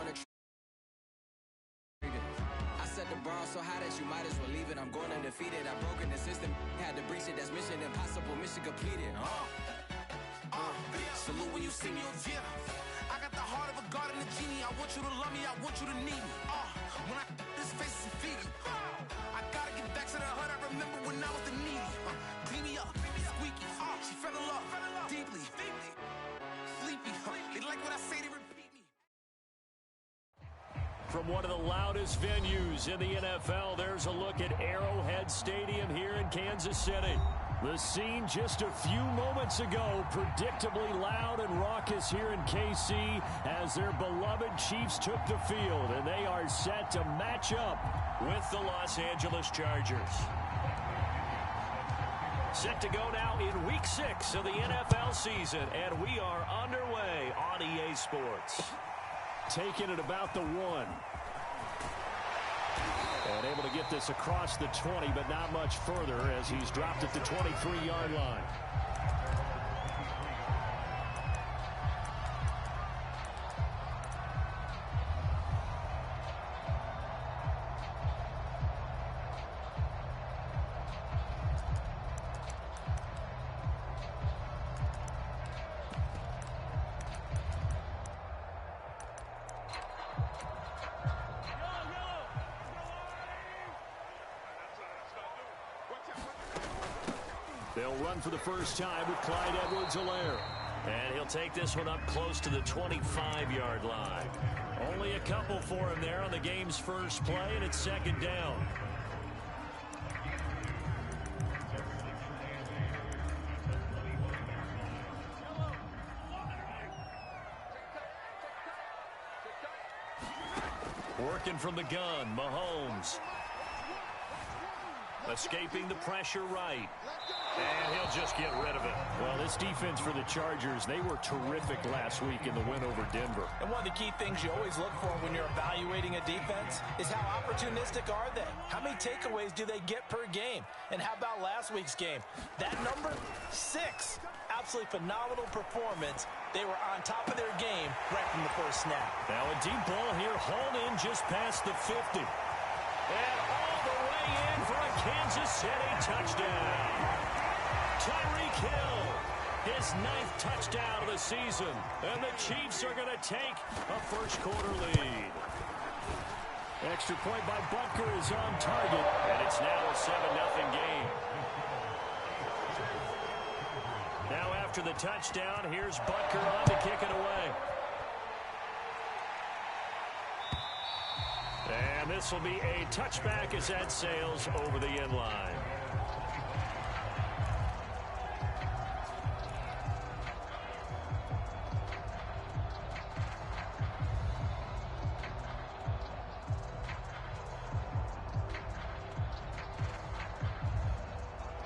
on the I set the bar so high that you might as well leave it. I'm going undefeated. I've broken the system. Had to breach it. That's mission impossible. Mission completed. Salute when you see me. Yeah. I got the heart of a god and a genie. I want you to love me. I want you to need me. When I this face is feedy. I gotta get back to the hood. I remember when I was the needy. Clean me up. Squeaky. She fell in love. Deeply. Sleepy. They like what I say. They repeat me. From one of the loudest venues in the NFL, there's a look at Arrowhead Stadium here in Kansas City. The scene just a few moments ago, predictably loud and raucous here in KC as their beloved Chiefs took the field, and they are set to match up with the Los Angeles Chargers. Set to go now in Week 6 of the NFL season, and we are underway on EA Sports. Taking it about the 1. And able to get this across the 20, but not much further as he's dropped at the 23-yard line. They'll run for the first time with Clyde Edwards-Helaire. And he'll take this one up close to the 25-yard line. Only a couple for him there on the game's first play, and it's second down. Working from the gun, Mahomes. Escaping the pressure right. And he'll just get rid of it. Well, this defense for the Chargers, they were terrific last week in the win over Denver. And one of the key things you always look for when you're evaluating a defense is how opportunistic are they? How many takeaways do they get per game? And how about last week's game? That number, 6. Absolutely phenomenal performance. They were on top of their game right from the first snap. Now a deep ball here, hauled in just past the 50. And all the way in for a Kansas City touchdown. Tyreek Hill, his 9th touchdown of the season. And the Chiefs are going to take a first-quarter lead. Extra point by Butker is on target, and it's now a 7-0 game. Now after the touchdown, here's Butker on to kick it away. And this will be a touchback as that sails over the end line.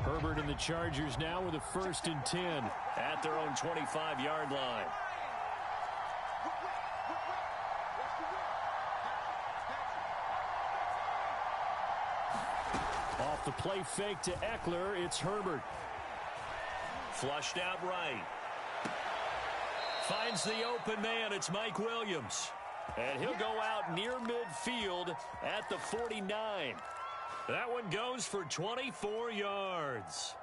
Herbert and the Chargers now with a 1st and 10 at their own 25-yard line. Off the play fake to Eckler, it's Herbert. Flushed out right. Finds the open man, it's Mike Williams. And he'll go out near midfield at the 49. That one goes for 24 yards.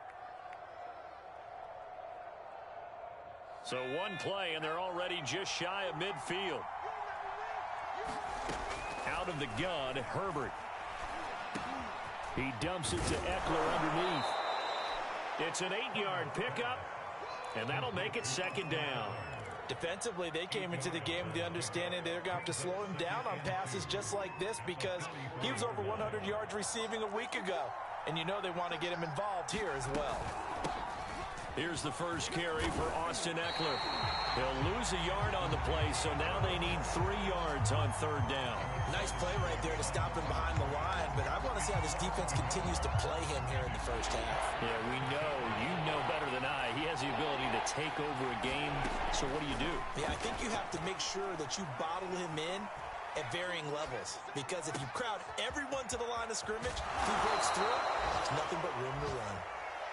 So one play, and they're already just shy of midfield. Out of the gun, Herbert. He dumps it to Eckler underneath. It's an 8-yard pickup, and that'll make it 2nd down. Defensively, they came into the game with the understanding they're going to have to slow him down on passes just like this because he was over 100 yards receiving a week ago. And you know they want to get him involved here as well. Here's the first carry for Austin Eckler. He'll lose a yard on the play, so now they need 3 yards on 3rd down. Nice play right there to stop him behind the line, but I want to see how this defense continues to play him here in the first half. Yeah, we know. You know better than I. He has the ability to take over a game, so what do you do? Yeah, I think you have to make sure that you bottle him in at varying levels, because if you crowd everyone to the line of scrimmage, if he breaks through, there's nothing but room to run.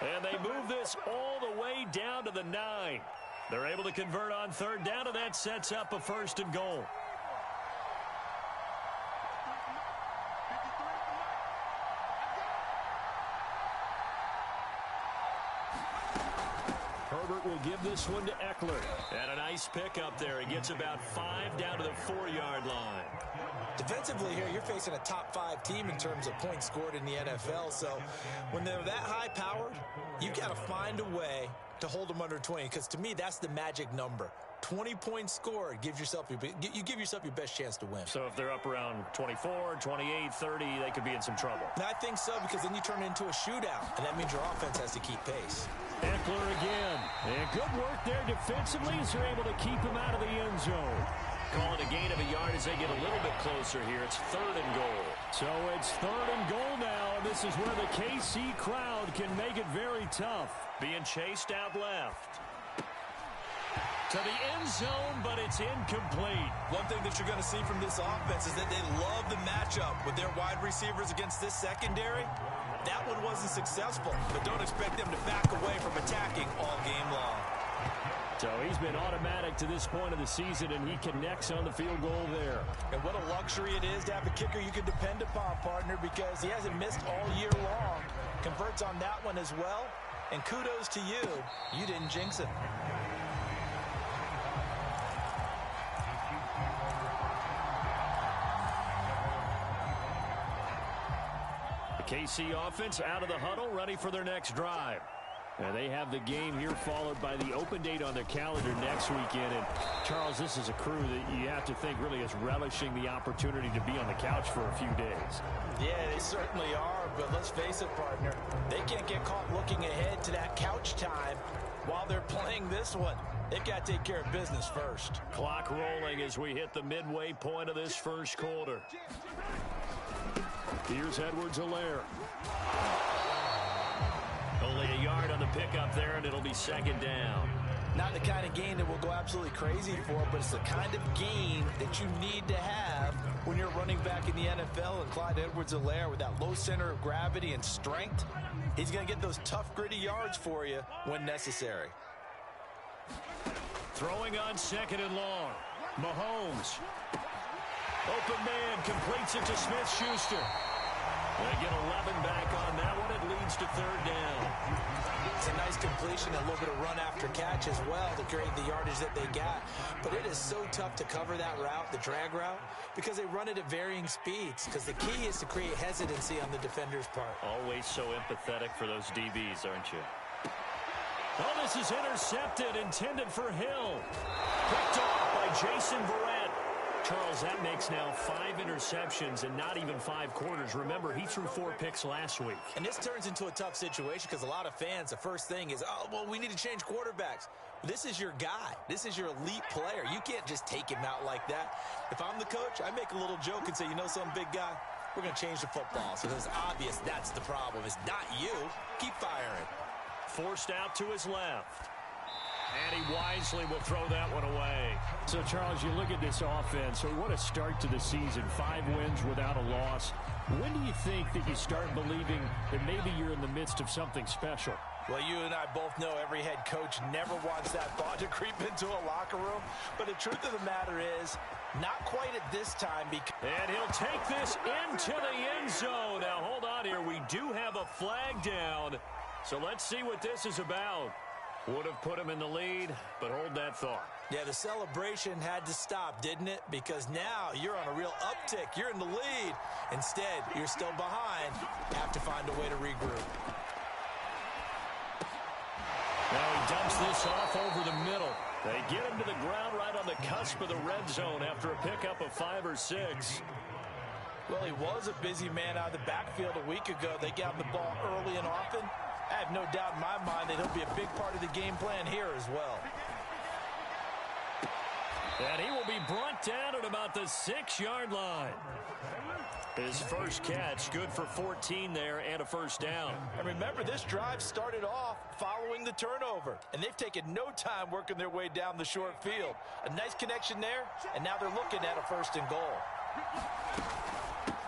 And they move this all the way down to the 9. They're able to convert on 3rd down, and that sets up a 1st and goal. will give this one to Eckler. And a nice pickup there. He gets about 5 down to the 4-yard line. Defensively here, you're facing a top-5 team in terms of points scored in the NFL. So when they're that high-powered, you've got to find a way to hold them under 20. Because to me, that's the magic number. 20 points scored, you give yourself your best chance to win. So if they're up around 24, 28, 30, they could be in some trouble. And I think so, because then you turn it into a shootout, and that means your offense has to keep pace. Eckler again. And good work there defensively as they're able to keep him out of the end zone. Call it a gain of a yard as they get a little bit closer here. It's 3rd and goal. So it's 3rd and goal now, and this is where the KC crowd can make it very tough. Being chased out left. To the end zone, but it's incomplete. One thing that you're going to see from this offense is that they love the matchup with their wide receivers against this secondary. That one wasn't successful, but don't expect them to back away from attacking all game long. So he's been automatic to this point of the season, and he connects on the field goal there. And what a luxury it is to have a kicker you can depend upon, partner, because he hasn't missed all year long. Converts on that one as well, and kudos to you. You didn't jinx him. KC offense out of the huddle, ready for their next drive. And they have the game here followed by the open date on their calendar next weekend. And, Charles, this is a crew that you have to think really is relishing the opportunity to be on the couch for a few days. Yeah, they certainly are, but let's face it, partner. They can't get caught looking ahead to that couch time while they're playing this one. They've got to take care of business first. Clock rolling as we hit the midway point of this first quarter. Here's Edwards-Helaire. Only a yard on the pickup there, and it'll be 2nd down. Not the kind of gain that we'll go absolutely crazy for, but it's the kind of gain that you need to have when you're running back in the NFL. And Clyde Edwards-Helaire, with that low center of gravity and strength, he's going to get those tough, gritty yards for you when necessary. Throwing on 2nd and long. Mahomes. Open man completes it to Smith-Schuster. They get 11 back on that one. It leads to 3rd down. It's a nice completion, a little bit of run after catch as well to create the yardage that they got. But it is so tough to cover that route, the drag route, because they run it at varying speeds. Because the key is to create hesitancy on the defender's part. Always so empathetic for those DBs, aren't you? Oh, this is intercepted, intended for Hill. Picked off by Jason Verrett. Charles, that makes now 5 interceptions and not even 5 quarters. Remember, he threw 4 picks last week. And this turns into a tough situation because a lot of fans, the first thing is, oh, well, we need to change quarterbacks. This is your guy. This is your elite player. You can't just take him out like that. If I'm the coach, I make a little joke and say, you know something, big guy? We're going to change the football. So it's obvious that's the problem. It's not you. Keep firing. Forced out to his left. And he wisely will throw that one away. So, Charles, you look at this offense. So what a start to the season. 5 wins without a loss. When do you think that you start believing that maybe you're in the midst of something special? Well, you and I both know every head coach never wants that thought to creep into a locker room. But the truth of the matter is, not quite at this time. And he'll take this into the end zone. Now, hold on here. We do have a flag down. So let's see what this is about. Would have put him in the lead, but hold that thought. Yeah, the celebration had to stop, didn't it? Because now you're on a real uptick. You're in the lead. Instead, you're still behind. Have to find a way to regroup. Now he dumps this off over the middle. They get him to the ground right on the cusp of the red zone after a pickup of 5 or 6. Well, he was a busy man out of the backfield a week ago. They got him the ball early and often. I have no doubt in my mind that he'll be a big part of the game plan here as well. And he will be brought down at about the 6-yard line. His first catch, good for 14 there and a first down. And remember, this drive started off following the turnover, and they've taken no time working their way down the short field. A nice connection there, and now they're looking at a 1st and goal.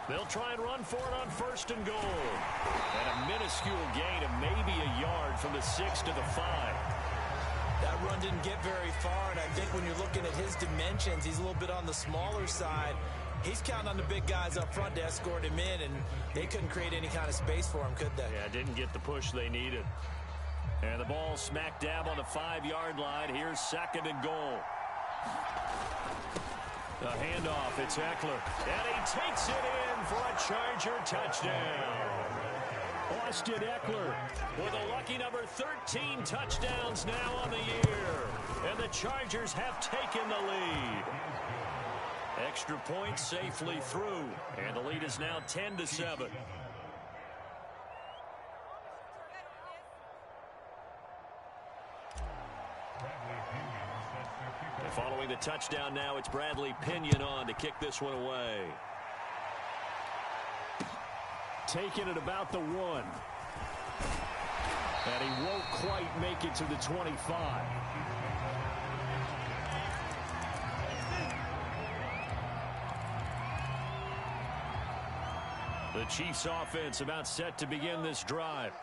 They'll try and run for it on 1st and goal. And a minuscule gain of maybe a yard from the 6 to the 5. That run didn't get very far, and I think when you're looking at his dimensions, he's a little bit on the smaller side. He's counting on the big guys up front to escort him in, and they couldn't create any kind of space for him, could they? Yeah, didn't get the push they needed. And the ball smack dab on the 5-yard line. Here's 2nd and goal. The handoff, it's Eckler. And he takes it in for a Charger touchdown. Austin Eckler with a lucky number 13 touchdowns now on the year. And the Chargers have taken the lead. Extra point safely through. And the lead is now 10-7. And following the touchdown now, it's Bradley Pinion on to kick this one away. Taking it about the 1. And he won't quite make it to the 25. The Chiefs offense about set to begin this drive.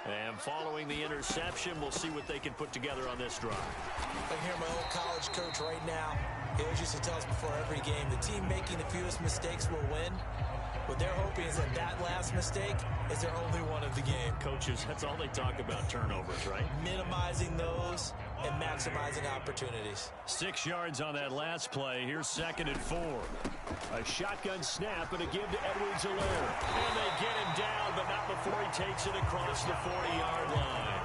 And following the interception, we'll see what they can put together on this drive. I can hear my old college coach right now. He always used to tell us before every game, the team making the fewest mistakes will win. What they're hoping is that that last mistake is their only one of the game. Coaches, that's all they talk about, turnovers, right? Minimizing those and maximizing opportunities. 6 yards on that last play. Here's 2nd and 4. A shotgun snap and a give to Edwards-Helaire. And they get him down, but not before he takes it across the 40-yard line.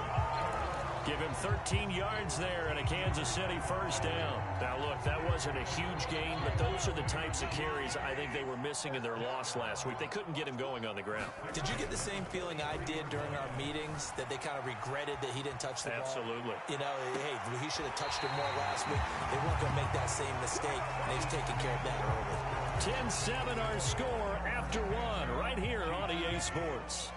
Give him 13 yards there and a Kansas City first down. Now, look, that wasn't a huge gain, but those are the types of carries I think they were missing in their loss last week. They couldn't get him going on the ground. Did you get the same feeling I did during our meetings, that they kind of regretted that he didn't touch the ball? Absolutely. You know, hey, he should have touched it more last week. They weren't going to make that same mistake, and they've taken care of that early. 10-7 our score after 1 right here on EA Sports.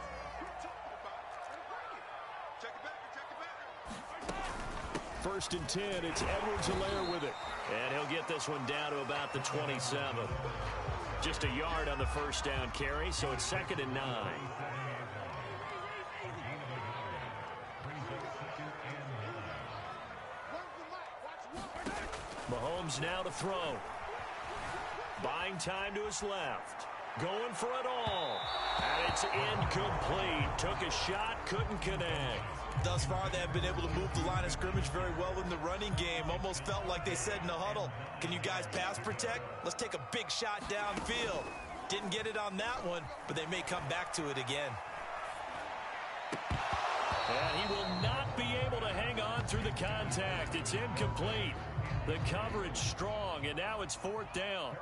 First and 10, it's Edwards-Helaire with it. And he'll get this one down to about the 27. Just a yard on the first down carry, so it's 2nd and 9. Mahomes now to throw. Buying time to his left. Going for it all. And it's incomplete. Took a shot, couldn't connect. Thus far, they have been able to move the line of scrimmage very well in the running game. Almost felt like they said in the huddle, can you guys pass protect? Let's take a big shot downfield. Didn't get it on that one, but they may come back to it again. And he will not be able to hang on through the contact. It's incomplete. The coverage strong, and now it's 4th down.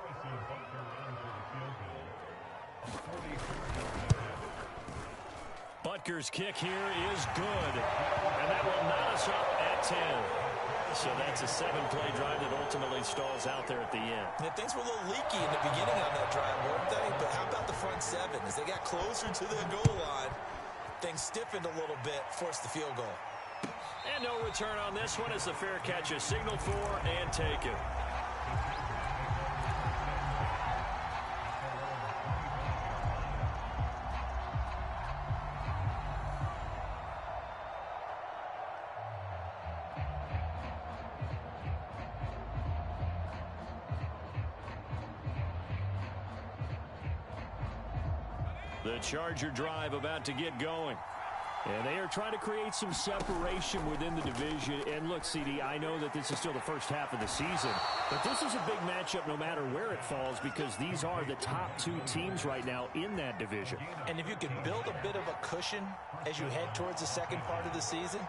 Butker's kick here is good. And that will knot us up at 10. So that's a 7-play drive that ultimately stalls out there at the end. Yeah, things were a little leaky in the beginning on that drive, weren't they? But how about the front 7? As they got closer to the goal line, things stiffened a little bit, forced the field goal. And no return on this one as the fair catch is signaled for and taken. The Charger drive about to get going. And they are trying to create some separation within the division. And look, CD, I know that this is still the first half of the season, but this is a big matchup no matter where it falls, because these are the top 2 teams right now in that division. And if you can build a bit of a cushion as you head towards the second part of the season,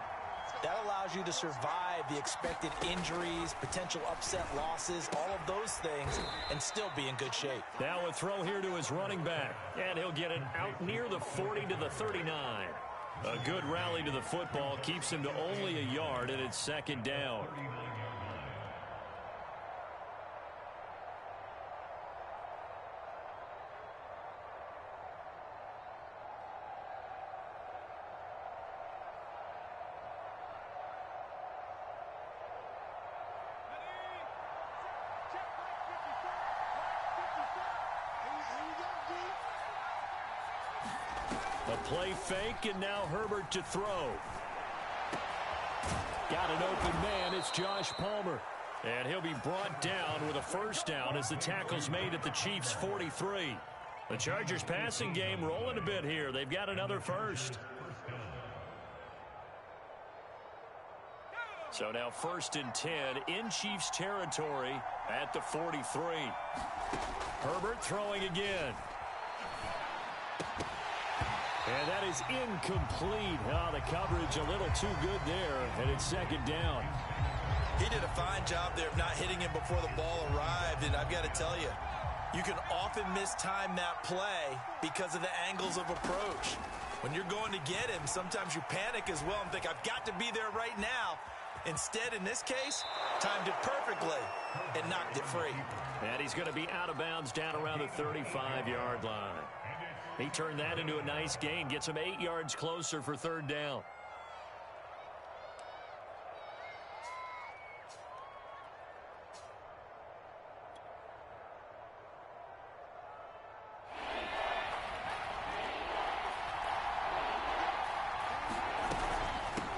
that allows you to survive the expected injuries, potential upset losses, all of those things, and still be in good shape. Now a throw here to his running back, and he'll get it out near the 40 to the 39. A good rally to the football keeps him to only a yard, and it's 2nd down. A play fake, and now Herbert to throw. Got an open man. It's Josh Palmer. And he'll be brought down with a first down as the tackle's made at the Chiefs' 43. The Chargers passing game rolling a bit here. They've got another first. So now 1st and 10 in Chiefs territory at the 43. Herbert throwing again. And that is incomplete. Oh, the coverage a little too good there, and it's 2nd down. He did a fine job there of not hitting him before the ball arrived, and I've got to tell you, you can often mistime that play because of the angles of approach. When you're going to get him, sometimes you panic as well and think, I've got to be there right now. Instead, in this case, timed it perfectly and knocked it free. And he's going to be out of bounds down around the 35-yard line. He turned that into a nice gain, gets him 8 yards closer for 3rd down.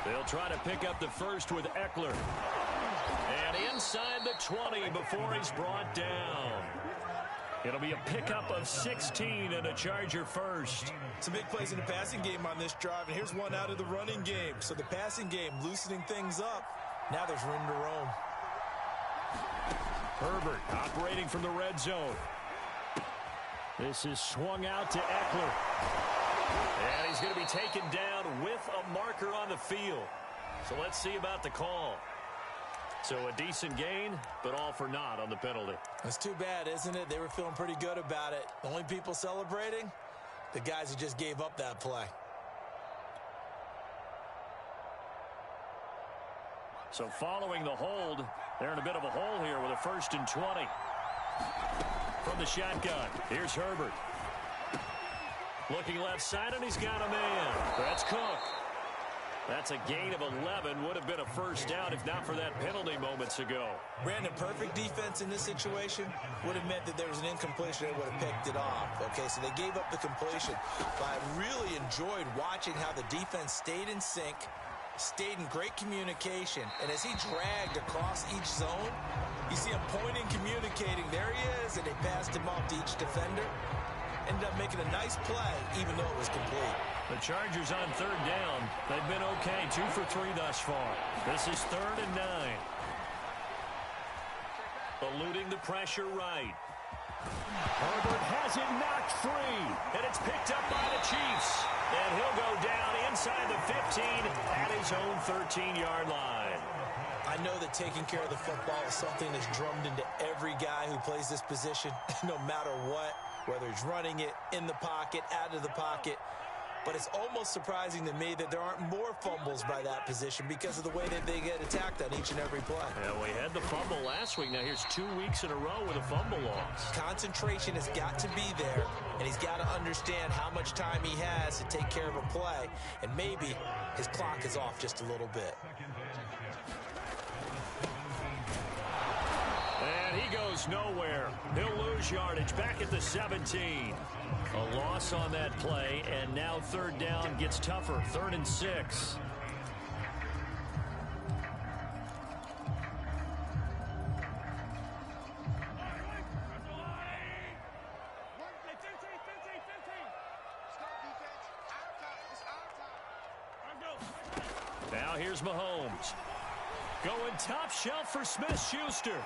They'll try to pick up the first with Eckler. And inside the 20 before he's brought down. It'll be a pickup of 16 and a Charger first. Some big plays in the passing game on this drive, and here's one out of the running game. So the passing game loosening things up. Now there's room to roam. Herbert operating from the red zone. This is swung out to Eckler. And he's going to be taken down with a marker on the field. So let's see about the call. So a decent gain, but all for naught on the penalty. That's too bad, isn't it? They were feeling pretty good about it. The only people celebrating, the guys who just gave up that play. So following the hold, they're in a bit of a hole here with a 1st and 20. From the shotgun, here's Herbert. Looking left side, and he's got a man. That's Cook. That's a gain of 11. Would have been a 1st down if not for that penalty moments ago. Brandon, perfect defense in this situation would have meant that there was an incompletion. They would have picked it off. Okay, so they gave up the completion. But I really enjoyed watching how the defense stayed in sync, stayed in great communication. And as he dragged across each zone, you see him pointing, communicating. There he is, and they passed him off to each defender. Ended up making a nice play, even though it was complete. The Chargers on 3rd down. They've been okay, 2 for 3 thus far. This is 3rd and 9. Eluding the pressure right. Herbert has it knocked free, and it's picked up by the Chiefs. And he'll go down inside the 15 at his own 13-yard line. I know that taking care of the football is something that's drummed into every guy who plays this position, no matter what. Whether he's running it in the pocket, out of the pocket. But it's almost surprising to me that there aren't more fumbles by that position because of the way that they get attacked on each and every play. Yeah, we had the fumble last week. Now here's 2 weeks in a row with a fumble loss. Concentration has got to be there, and he's got to understand how much time he has to take care of a play. And maybe his clock is off just a little bit. And he goes nowhere. He'll lose yardage back at the 17. A loss on that play, and now 3rd down gets tougher. 3rd and 6. Now here's Mahomes. Going top shelf for Smith-Schuster.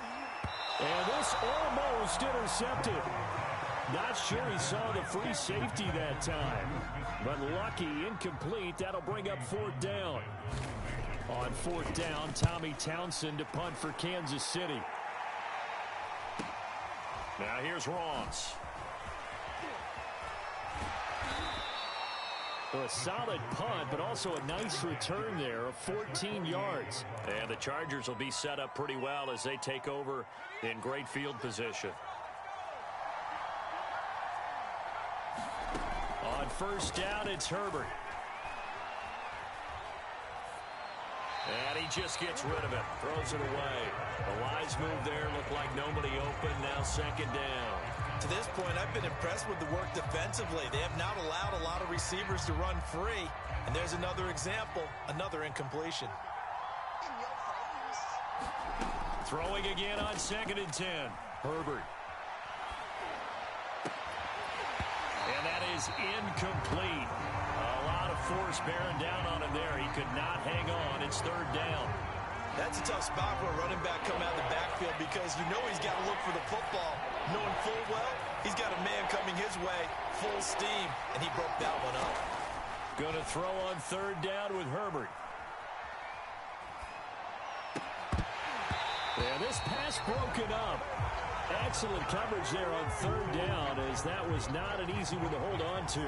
And this almost intercepted. Not sure he saw the free safety that time. But lucky, incomplete. That'll bring up 4th down. On 4th down, Tommy Townsend to punt for Kansas City. Now here's Ross. A solid punt, but also a nice return there of 14 yards. And the Chargers will be set up pretty well as they take over in great field position. On 1st down, it's Herbert. And he just gets rid of it, throws it away. A wise move there, looked like nobody open, now 2nd down. To this point, I've been impressed with the work defensively. They have not allowed a lot of receivers to run free. And there's another example, another incompletion. Throwing again on 2nd and 10. Herbert. And that is incomplete. A lot of force bearing down on him there. He could not hang on. It's 3rd down. That's a tough spot for a running back coming out of the backfield because you know he's got to look for the football, knowing full well he's got a man coming his way, full steam, and he broke that one up. Going to throw on third down with Herbert. And this pass broken up. Excellent coverage there on third down, as that was not an easy one to hold on to.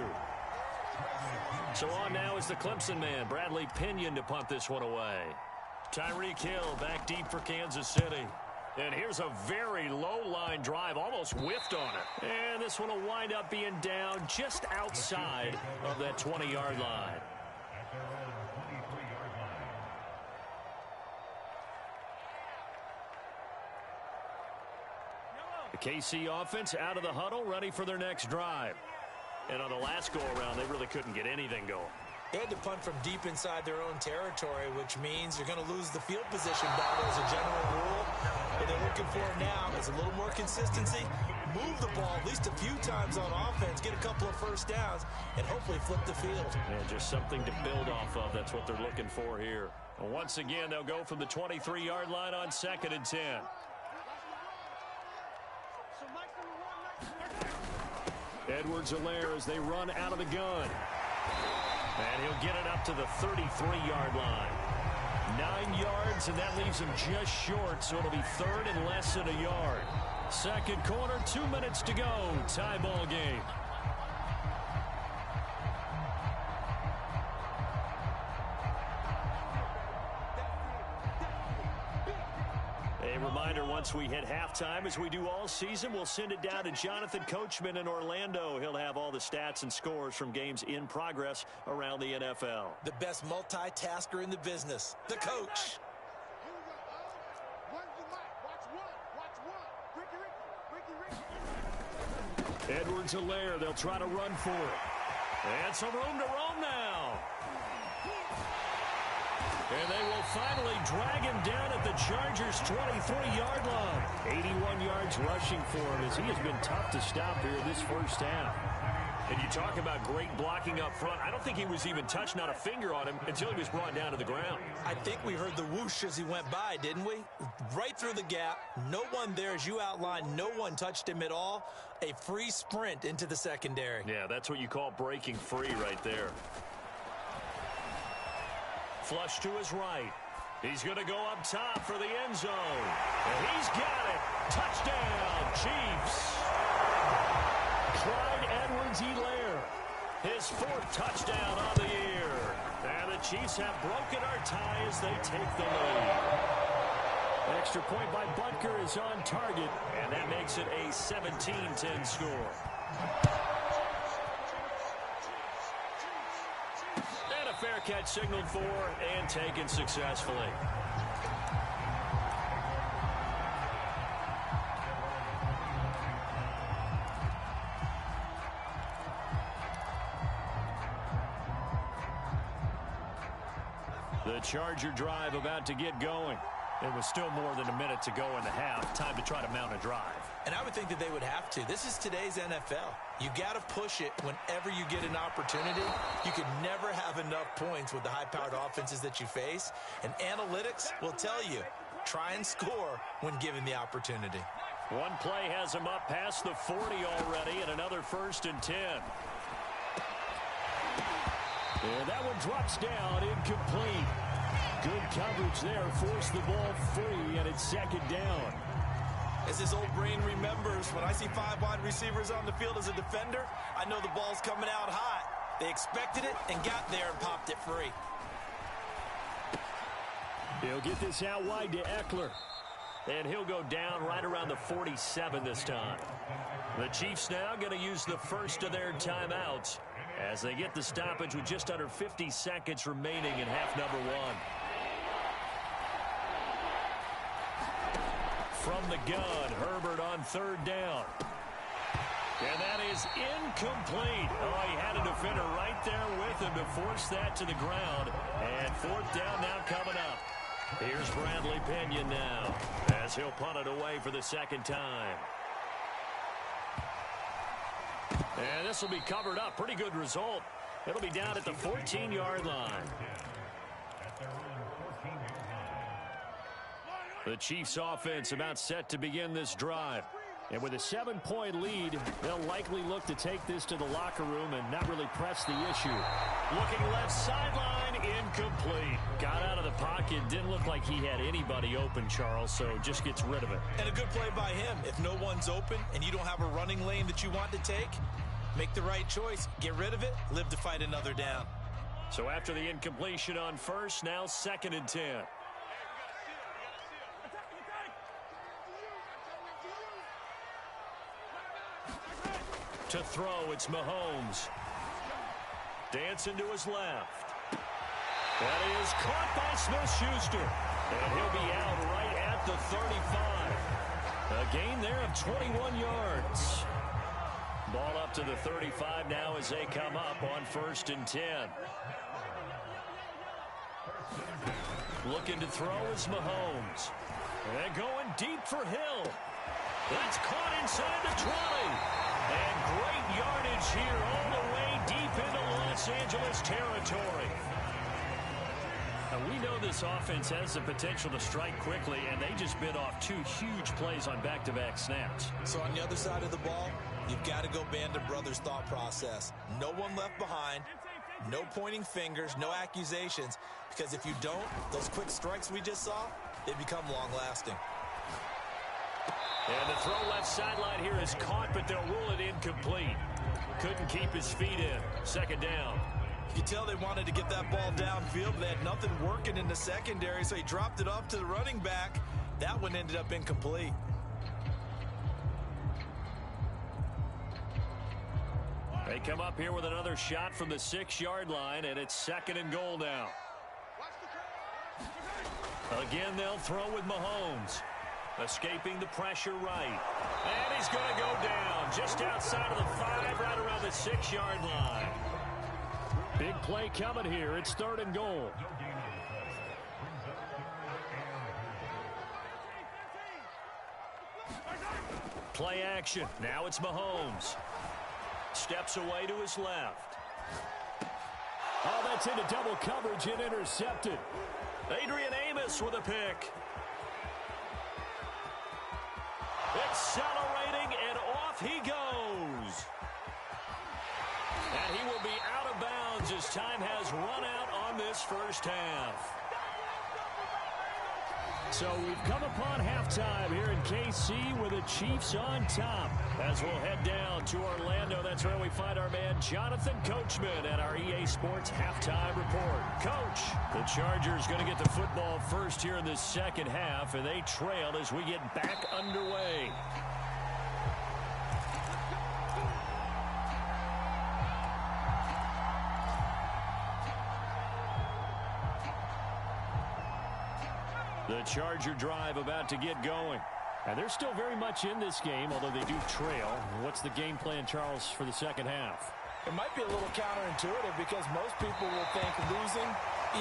So on now is the Clemson man, Bradley Pinion, to punt this one away. Tyreek Hill back deep for Kansas City. And here's a very low-line drive, almost whiffed on it. And this one will wind up being down just outside of that 20-yard line. The KC offense out of the huddle, ready for their next drive. And on the last go-around, they really couldn't get anything going. They had to punt from deep inside their own territory, which means you're going to lose the field position battle as a general rule. What they're looking for now is a little more consistency, move the ball at least a few times on offense, get a couple of first downs, and hopefully flip the field. And just something to build off of. That's what they're looking for here. And once again, they'll go from the 23-yard line on 2nd and 10. Edwards-Helaire as they run out of the gun. And he'll get it up to the 33-yard line. 9 yards, and that leaves him just short, so it'll be third and less than a yard. Second quarter, 2 minutes to go. Tie ball game. A reminder, once we hit halftime, as we do all season, we'll send it down to Jonathan Coachman in Orlando. He'll have all the stats and scores from games in progress around the NFL. The best multitasker in the business, the coach. Edwards-Helaire, they'll try to run for it. And some room to roam now. And they will finally drag him down at the Chargers' 23-yard line. 81 yards rushing for him, as he has been tough to stop here this first half. And you talk about great blocking up front. I don't think he was even touched, not a finger on him, until he was brought down to the ground. I think we heard the whoosh as he went by, didn't we? Right through the gap. No one there, as you outlined. No one touched him at all. A free sprint into the secondary. Yeah, that's what you call breaking free right there. Flush to his right. He's going to go up top for the end zone. And he's got it. Touchdown, Chiefs. Clyde Edwards-Helaire, his 4th touchdown on the year. And the Chiefs have broken our tie as they take the lead. Extra point by Butker is on target, and that makes it a 17-10 score. Fair catch signaled for and taken successfully. The Charger drive about to get going. It was still more than a minute to go in the half. Time to try to mount a drive. And I would think that they would have to. This is today's NFL. You got to push it whenever you get an opportunity. You could never have enough points with the high-powered offenses that you face. And analytics will tell you, try and score when given the opportunity. One play has him up past the 40 already, and another 1st and 10. And that one drops down, incomplete. Good coverage there, forced the ball free, and it's 2nd down. As his old brain remembers, when I see 5 wide receivers on the field as a defender, I know the ball's coming out hot. They expected it and got there and popped it free. He'll get this out wide to Eckler. And he'll go down right around the 47 this time. The Chiefs now going to use the first of their timeouts as they get the stoppage with just under 50 seconds remaining in half number 1. From the gun, Herbert on 3rd down. And that is incomplete. Oh, he had a defender right there with him to force that to the ground. And 4th down now coming up. Here's Bradley Pinion now as he'll punt it away for the 2nd time. And this will be covered up. Pretty good result. It'll be down at the 14-yard line. The Chiefs offense about set to begin this drive. And with a 7-point lead, they'll likely look to take this to the locker room and not really press the issue. Looking left sideline, incomplete. Got out of the pocket, didn't look like he had anybody open, Charles, so just gets rid of it. And a good play by him. If no one's open and you don't have a running lane that you want to take, make the right choice. Get rid of it, live to fight another down. So after the incompletion on first, now 2nd and 10. To throw, it's Mahomes. Dancing to his left. That is caught by Smith-Schuster. And he'll be out right at the 35. A gain there of 21 yards. Ball up to the 35 now as they come up on 1st and 10. Looking to throw is Mahomes. And going deep for Hill. That's caught inside the 20. And great yardage here all the way deep into Los Angeles territory. And we know this offense has the potential to strike quickly, and they just bit off 2 huge plays on back-to-back snaps. So on the other side of the ball, you've got to go Band of Brothers thought process. No one left behind, no pointing fingers, no accusations, because if you don't, those quick strikes we just saw, they become long-lasting. And the throw left sideline here is caught, but they'll rule it incomplete. Couldn't keep his feet in. 2nd down. You can tell they wanted to get that ball downfield, but they had nothing working in the secondary, so he dropped it off to the running back. That one ended up incomplete. They come up here with another shot from the 6-yard line, and it's 2nd and goal now. Again, they'll throw with Mahomes. Escaping the pressure right. And he's going to go down just outside of the 5, right around the 6-yard line. Big play coming here. It's 3rd and goal. Play action. Now it's Mahomes. Steps away to his left. Oh, that's into double coverage and intercepted. Adrian Amos with a pick. Accelerating, and off he goes. And he will be out of bounds as time has run out on this first half. So we've come upon halftime here in KC with the Chiefs on top. As we'll head down to Orlando, that's where we find our man Jonathan Coachman at our EA Sports Halftime Report. Coach, the Chargers going to get the football first here in the 2nd half, and they trail as we get back underway. The Charger drive about to get going. And they're still very much in this game, although they do trail. What's the game plan, Charles, for the 2nd half? It might be a little counterintuitive because most people will think losing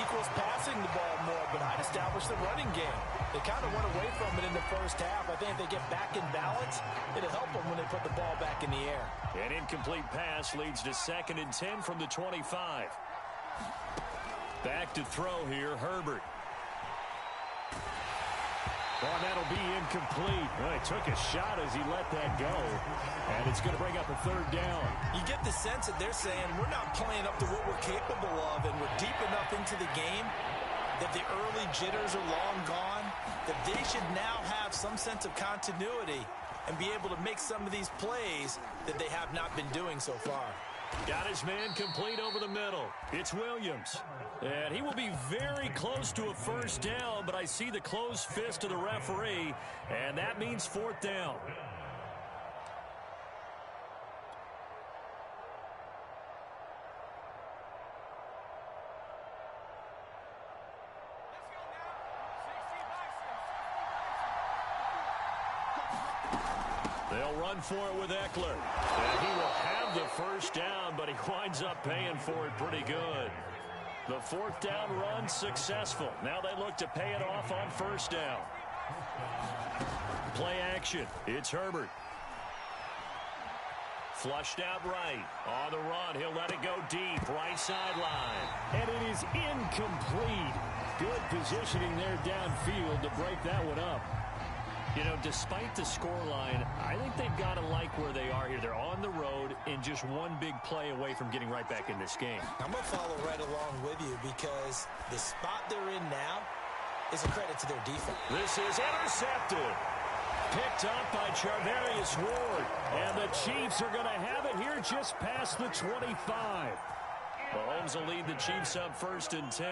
equals passing the ball more, but I'd establish the running game. They kind of went away from it in the first half. I think if they get back in balance, it'll help them when they put the ball back in the air. An incomplete pass leads to 2nd and 10 from the 25. Back to throw here, Herbert. Oh, that'll be incomplete. Well, he took a shot as he let that go. And it's going to bring up a 3rd down. You get the sense that they're saying we're not playing up to what we're capable of, and we're deep enough into the game that the early jitters are long gone, that they should now have some sense of continuity and be able to make some of these plays that they have not been doing so far. Got his man complete over the middle. It's Williams. And he will be very close to a 1st down, but I see the closed fist of the referee, and that means 4th down. They'll run for it with Eckler. And he will have the 1st down, but he winds up paying for it pretty good. The 4th down run successful. Now they look to pay it off on 1st down. Play action. It's Herbert. Flushed out right. On the run, he'll let it go deep. Right sideline. And it is incomplete. Good positioning there downfield to break that one up. You know, despite the scoreline, I think they've got to like where they are here. They're on the road and just one big play away from getting right back in this game. I'm going to follow right along with you because the spot they're in now is a credit to their defense. This is intercepted. Picked up by Charvarius Ward. And the Chiefs are going to have it here just past the 25. Mahomes will lead the Chiefs up 1st and 10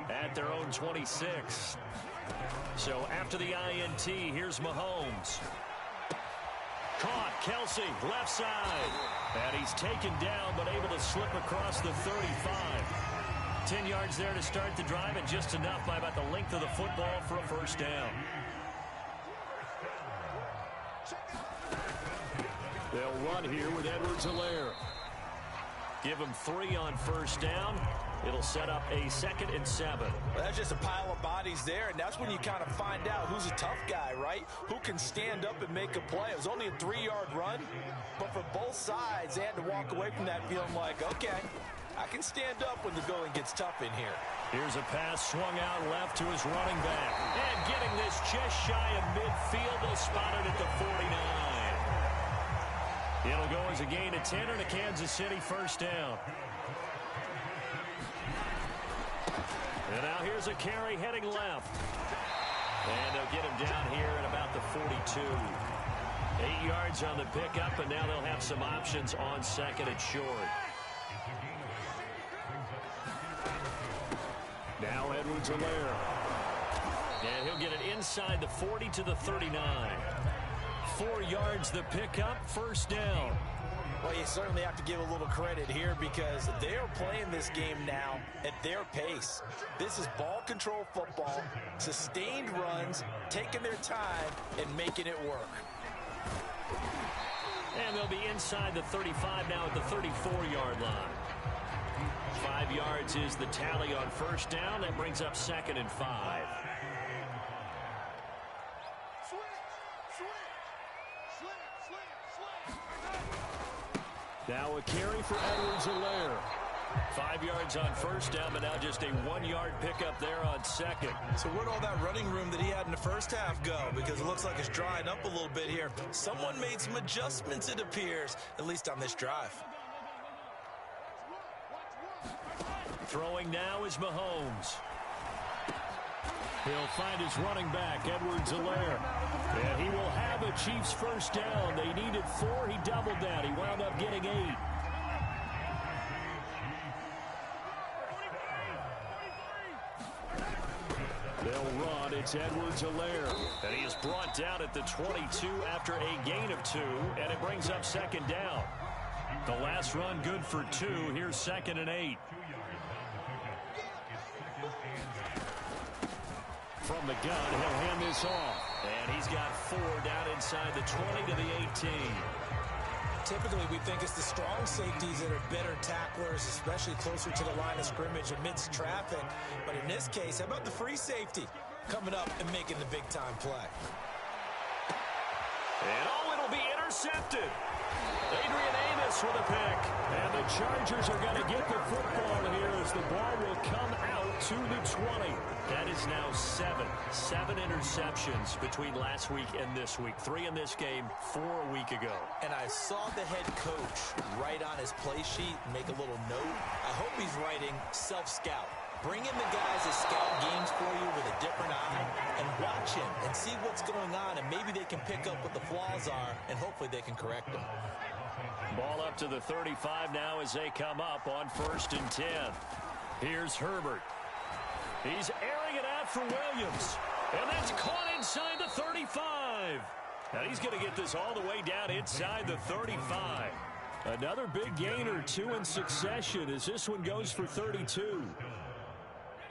at their own 26. So after the INT, here's Mahomes. Caught, Kelsey, left side. And he's taken down, but able to slip across the 35. 10 yards there to start the drive, and just enough by about the length of the football for a first down. They'll run here with Edwards-Helaire. Give him 3 on first down. It'll set up a 2nd and 7. Well, that's just a pile of bodies there, and that's when you kind of find out who's a tough guy, right? Who can stand up and make a play. It was only a 3-yard run, but for both sides, they had to walk away from that feeling like, okay, I can stand up when the going gets tough in here. Here's a pass swung out left to his running back. And getting this just shy of midfield, they'll spot it at the 49. It'll go as a gain of 10 and a Kansas City first down. And now here's a carry heading left. And they'll get him down here at about the 42. 8 yards on the pickup, and now they'll have some options on 2nd and short. Now Edwards-Helaire. And he'll get it inside the 40 to the 39. 4 yards the pickup, first down. Well, you certainly have to give a little credit here because they're playing this game now at their pace. This is ball control football, sustained runs, taking their time, and making it work. And they'll be inside the 35 now at the 34-yard line. 5 yards is the tally on first down. That brings up 2nd and 5. Now a carry for Edwards-Helaire. 5 yards on first down, but now just a 1-yard pickup there on 2nd. So where'd all that running room that he had in the first half go? Because it looks like it's drying up a little bit here. Someone made some adjustments, it appears, at least on this drive. Throwing now is Mahomes. He'll find his running back, Edwards-Helaire. And he will have a Chiefs first down. They needed 4. He doubled that. He wound up getting 8. They'll run. It's Edwards-Helaire. And he is brought down at the 22 after a gain of 2, and it brings up 2nd down. The last run good for 2. Here's 2nd and 8. From the gun, he'll hand this off. And he's got 4 down inside the 20 to the 18. Typically, we think it's the strong safeties that are better tacklers, especially closer to the line of scrimmage amidst traffic. But in this case, how about the free safety coming up and making the big-time play? And it'll be intercepted. Adrian Amos with a pick. And the Chargers are going to get the football here as the ball will come out to the 20. That is now 7 interceptions between last week and this week. 3 in this game, 4 a week ago. And I saw the head coach write on his play sheet, make a little note. I hope he's writing self-scout. Bring in the guys that scout games for you with a different eye and watch him and see what's going on, and maybe they can pick up what the flaws are, and hopefully they can correct them. Ball up to the 35 now as they come up on 1st and 10. Here's Herbert. He's airing it out for Williams. And that's caught inside the 35. Now he's going to get this all the way down inside the 35. Another big gain or 2 in succession as this one goes for 32.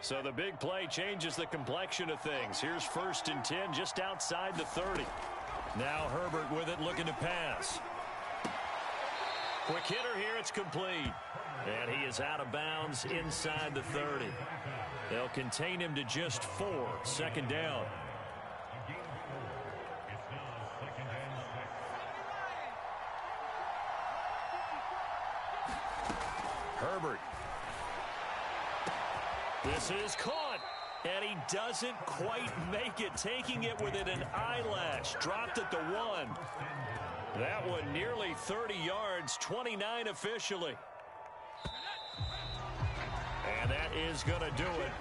So the big play changes the complexion of things. Here's 1st and 10 just outside the 30. Now Herbert with it looking to pass. Quick hitter here, it's complete. And he is out of bounds inside the 30. They'll contain him to just 4. 2nd down. Herbert. This is caught. And he doesn't quite make it, taking it within an eyelash. Dropped at the 1. That one nearly 30 yards, 29 officially. And that is going to do it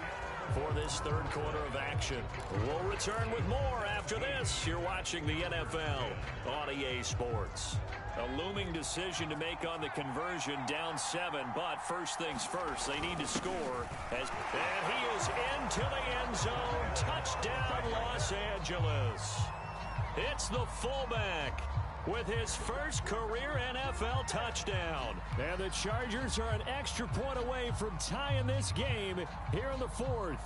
for this third quarter of action. We'll return with more after this. You're watching the NFL on EA Sports. A looming decision to make on the conversion, down 7, but first things first, they need to score. And he is into the end zone. Touchdown, Los Angeles. It's the fullback with his first career NFL touchdown. And the Chargers are an extra point away from tying this game here in the 4th.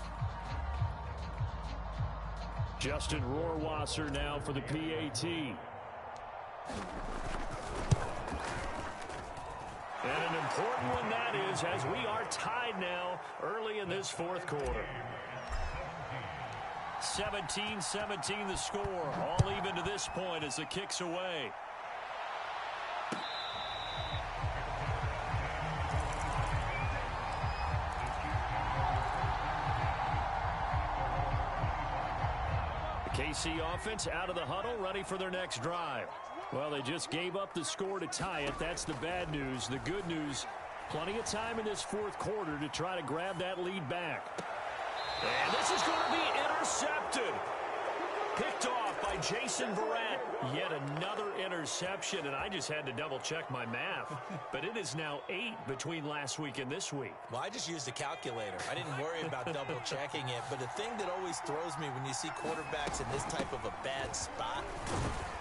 Justin Rohrwasser now for the PAT. And an important one that is, as we are tied now early in this 4th quarter. 17-17 the score. All even to this point as the kick's away. The KC offense out of the huddle, ready for their next drive. Well, they just gave up the score to tie it. That's the bad news. The good news, plenty of time in this 4th quarter to try to grab that lead back. And this is going to be intercepted. Picked off by Jason Verrett. Yet another interception, and I just had to double-check my math. But it is now 8 between last week and this week. Well, I just used a calculator. I didn't worry about double-checking it. But the thing that always throws me when you see quarterbacks in this type of a bad spot,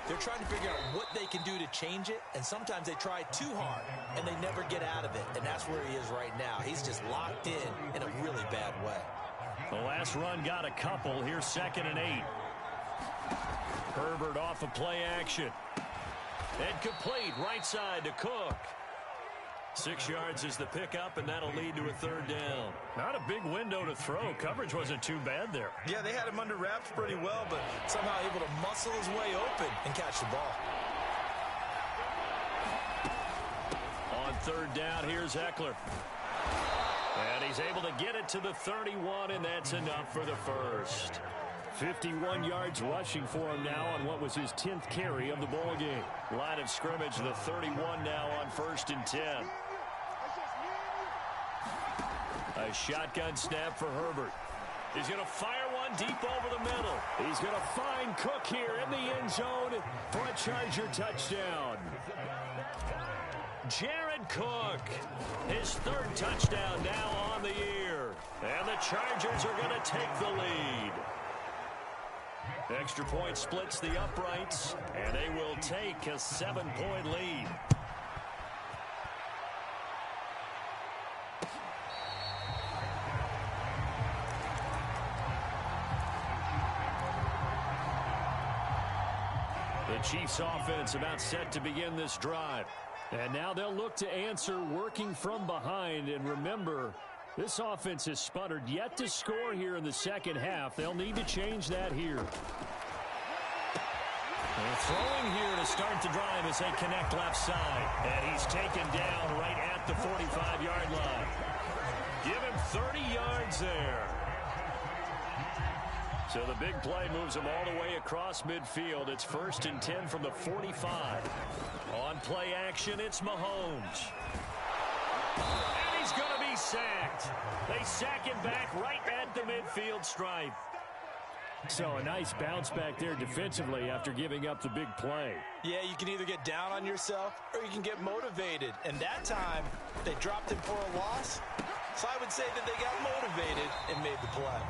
they're trying to figure out what they can do to change it, and sometimes they try too hard, and they never get out of it. And that's where he is right now. He's just locked in a really bad way. The last run got a couple. Here's 2nd and 8. Herbert off of play action. And complete right side to Cook. 6 yards is the pickup, and that'll lead to a 3rd down. Not a big window to throw. Coverage wasn't too bad there. Yeah, they had him under wraps pretty well, but somehow able to muscle his way open and catch the ball. On 3rd down, here's Eckler. And he's able to get it to the 31, and that's enough for the first. 51 yards rushing for him now on what was his 10th carry of the ball game. Line of scrimmage, the 31 now on 1st and 10. A shotgun snap for Herbert. He's going to fire one deep over the middle. He's going to find Cook here in the end zone for a Charger touchdown. Jared Cook, his 3rd touchdown now on the year. And the Chargers are going to take the lead. Extra point splits the uprights, and they will take a 7-point lead. The Chiefs offense about set to begin this drive. And now they'll look to answer working from behind. And remember, this offense has sputtered yet to score here in the second half. They'll need to change that here. They're throwing here to start the drive as they connect left side. And he's taken down right at the 45-yard line. Give him 30 yards there. So the big play moves him all the way across midfield. It's 1st and 10 from the 45. On play action, it's Mahomes. And he's going to be sacked. They sack him back right at the midfield stripe. So a nice bounce back there defensively after giving up the big play. Yeah, you can either get down on yourself or you can get motivated. And that time, they dropped him for a loss. So I would say that they got motivated and made the play.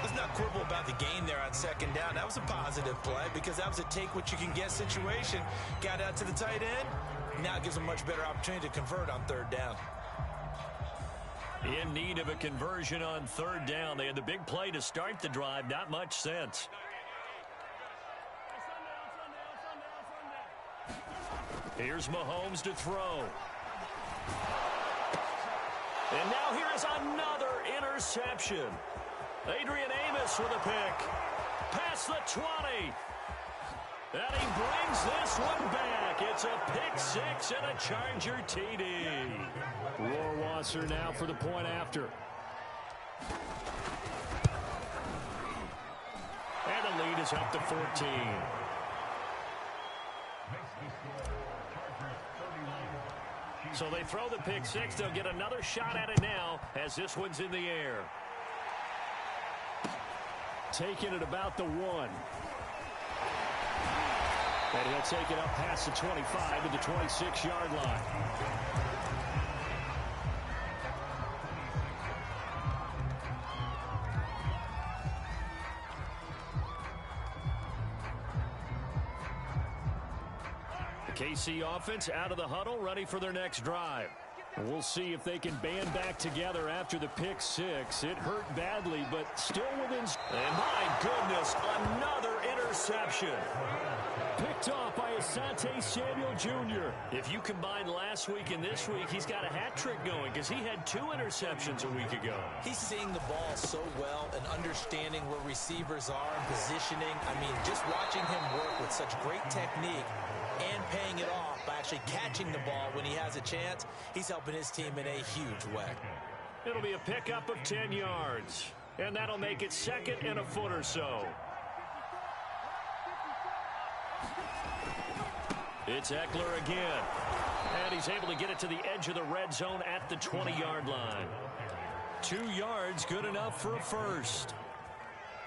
Let's not quibble about the gain there on 2nd down. That was a positive play because that was a take-what-you-can-get situation. Got out to the tight end. Now it gives them a much better opportunity to convert on 3rd down. In need of a conversion on 3rd down. They had the big play to start the drive. Not much sense. Here's Mahomes to throw. And now here is another interception. Adrian Amos with a pick. Past the 20. And he brings this one back. It's a pick 6 and a Charger TD. Rohrwasser now for the point after. is up to 14. So they throw the pick six. They'll get another shot at it now as this one's in the air. Taking it about the 1. And he'll take it up past the 25 to the 26-yard line. The KC offense out of the huddle, ready for their next drive. We'll see if they can band back together after the pick six. It hurt badly, but still within. And my goodness, another interception. Picked off by Asante Samuel Jr. If you combine last week and this week, he's got a hat trick going because he had 2 interceptions a week ago. He's seeing the ball so well and understanding where receivers are and positioning. I mean, just watching him work with such great technique and paying it off by actually catching the ball when he has a chance, he's helping his team in a huge way. It'll be a pickup of 10 yards, and that'll make it 2nd and a foot or so. It's Eckler again, and he's able to get it to the edge of the red zone at the 20-yard line. 2 yards, good enough for a first.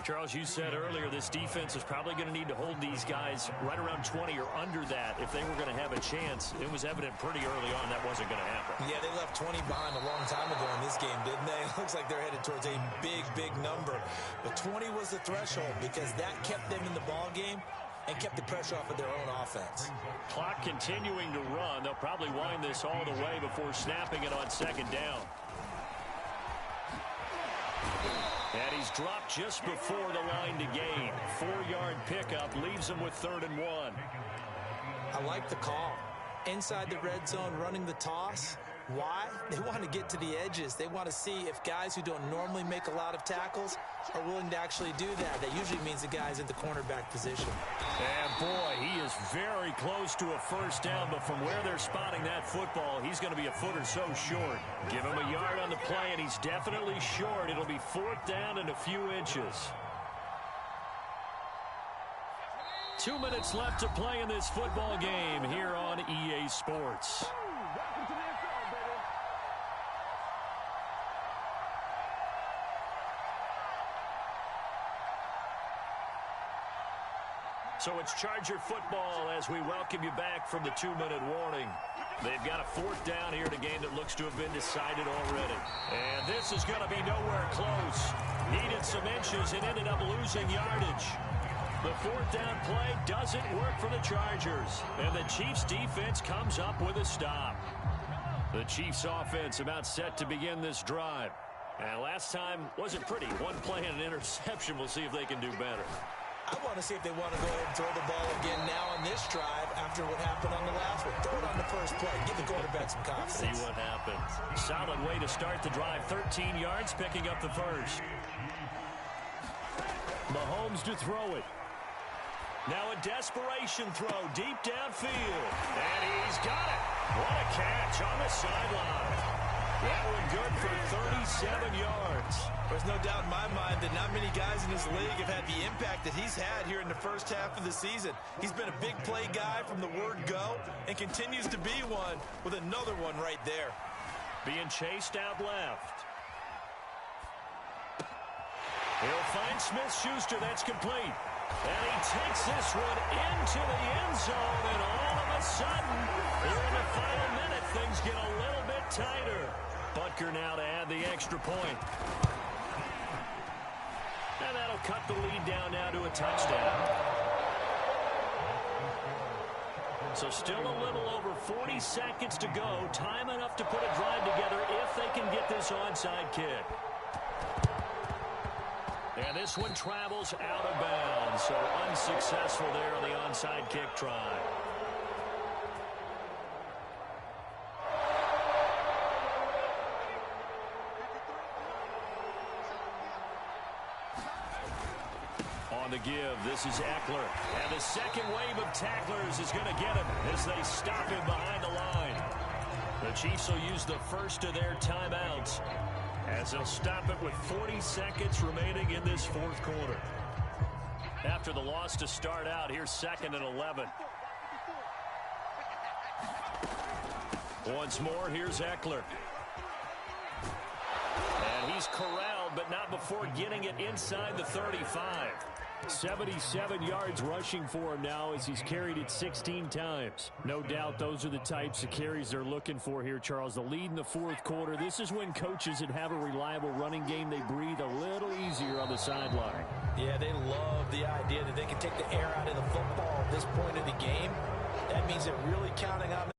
Charles, you said earlier this defense is probably going to need to hold these guys right around 20 or under that if they were going to have a chance. It was evident pretty early on that wasn't going to happen. Yeah, they left 20 behind a long time ago in this game, didn't they? It looks like they're headed towards a big, big number. But 20 was the threshold because that kept them in the ball game and kept the pressure off of their own offense. Clock continuing to run. They'll probably wind this all the way before snapping it on 2nd down. And he's dropped just before the line to gain. 4-yard pickup leaves him with 3rd and 1. I like the call. Inside the red zone running the toss. Why? They want to get to the edges. They want to see if guys who don't normally make a lot of tackles are willing to actually do that. That usually means the guy's in the cornerback position. And boy, he is very close to a first down, but from where they're spotting that football, he's going to be a foot or so short. Give him a yard on the play, and he's definitely short. It'll be 4th down and a few inches. 2 minutes left to play in this football game here on EA Sports. So it's Charger football as we welcome you back from the 2-minute warning. They've got a 4th down here in a game that looks to have been decided already. And this is going to be nowhere close. Needed some inches and ended up losing yardage. The 4th down play doesn't work for the Chargers. And the Chiefs defense comes up with a stop. The Chiefs offense about set to begin this drive. And last time wasn't pretty. 1 play and an interception. We'll see if they can do better. I want to see if they want to go ahead and throw the ball again now on this drive after what happened on the last one. Throw it on the first play. Give the quarterback some confidence. See what happens. Solid way to start the drive. 13 yards, picking up the first. Mahomes to throw it. Now a desperation throw deep downfield. And he's got it. What a catch on the sideline. That one good for 37 yards. There's no doubt in my mind that not many guys in this league have had the impact that he's had here in the first half of the season. He's been a big play guy from the word go and continues to be one with another one right there. Being chased out left. He'll find Smith-Schuster. That's complete. And he takes this one into the end zone, and all of a sudden, here in the final minute, things get a little bit tighter. Butker now to add the extra point. And that'll cut the lead down now to a touchdown. So still a little over 40 seconds to go. Time enough to put a drive together if they can get this onside kick. And this one travels out of bounds, so unsuccessful there on the onside kick try. On the give, this is Eckler. And the second wave of tacklers is going to get him as they stop him behind the line. The Chiefs will use the first of their timeouts as they'll stop it with 40 seconds remaining in this 4th quarter. After the loss to start out, here's 2nd and 11. Once more, here's Eckler. And he's corralled, but not before getting it inside the 35. 77 yards rushing for him now as he's carried it 16 times. No doubt those are the types of carries they're looking for here, Charles. The lead in the fourth quarter. This is when coaches that have a reliable running game, they breathe a little easier on the sideline. Yeah, they love the idea that they can take the air out of the football at this point of the game. That means they're really counting on